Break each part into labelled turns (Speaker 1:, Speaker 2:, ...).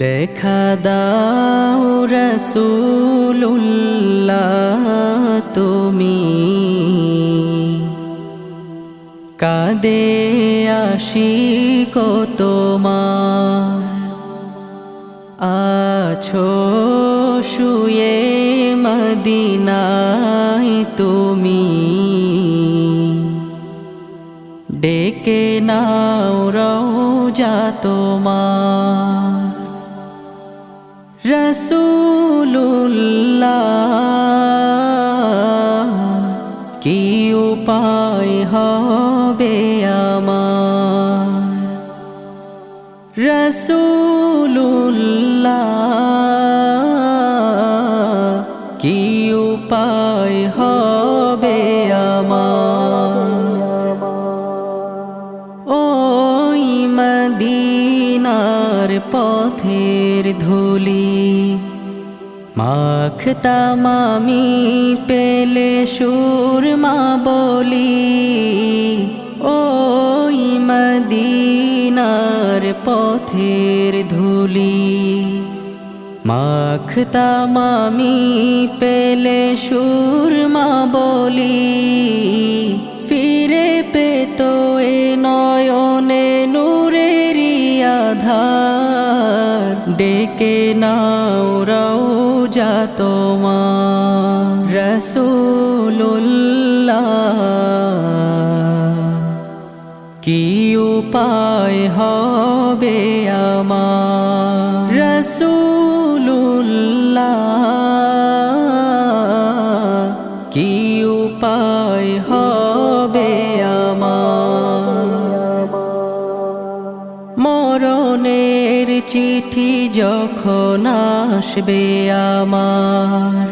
Speaker 1: দেখা দাও রাসূলুল্লাহ তুমি কাঁদে আশিক তোমার আছো শুয়ে মদিনায় তুমি ডেকে নাও রওজা তোমার রাসূলুল্লাহ কি উপায় হবে আমার রাসূলুল্লাহ কি উপায় হবে আমার ওই মদিনার পথের ধুলি মাখতাম আমি পেলে সুরমা বলি ওই মদিনার পথের ধুলি মাখতাম আমি পেলে সুরমা বলি ফিরে পেত এ নয়নে নূরেরি আধার ডেকে নাও রওজা তোমার রাসূলুল্লাহ কি উপায় হবে আমার রাসূলুল্লাহ কি উপায় হবে আমার মরণের চিঠি যখন আসবে আমার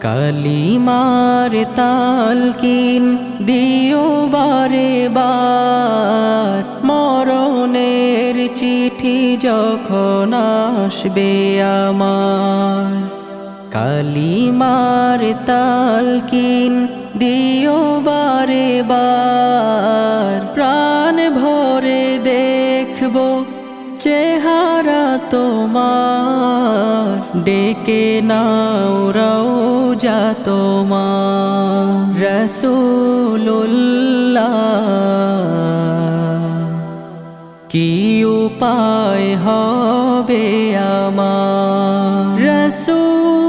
Speaker 1: কালিমার তালকিন দিও বারে বার মরণের চিঠি যখন আসবে আমার কালিমার তালকিন দিও বারে বার প্রাণ ভরে দেখবো চেহারা তোমার ডেকে নাও রওজা তোমার রাসূলুল্লাহ কি উপায় হবে আমার রাসূলুল্লাহ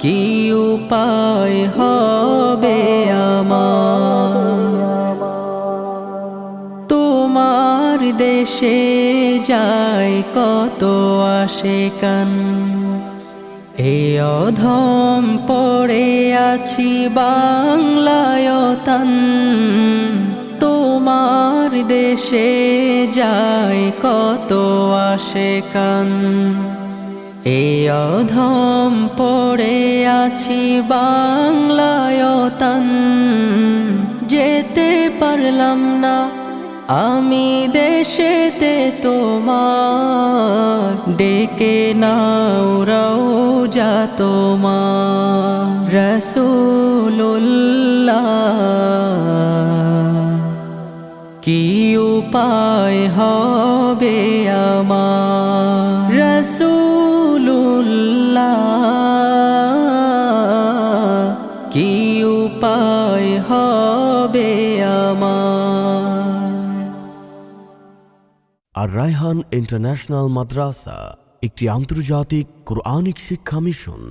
Speaker 1: কি উপায় হবে আমার তোমার দেশে যায় কত আশিকান এ অধম পড়ে আছি বাংলায় তান তোমার দেশে যায় কত আশিকান এ অধম পড়ে আছি বাংলায় তান যেতে পারলাম না আমি দেশেতে তোমার ডেকে নাও রওজা তোমার রাসূলুল্লাহ কি উপায় হবে আমার রাসূলুল্লাহ কি উপায় হবে আমার
Speaker 2: আর রায়হান ইন্টারন্যাশনাল মাদ্রাসা একটি আন্তর্জাতিক কোরআনিক শিক্ষা মিশন।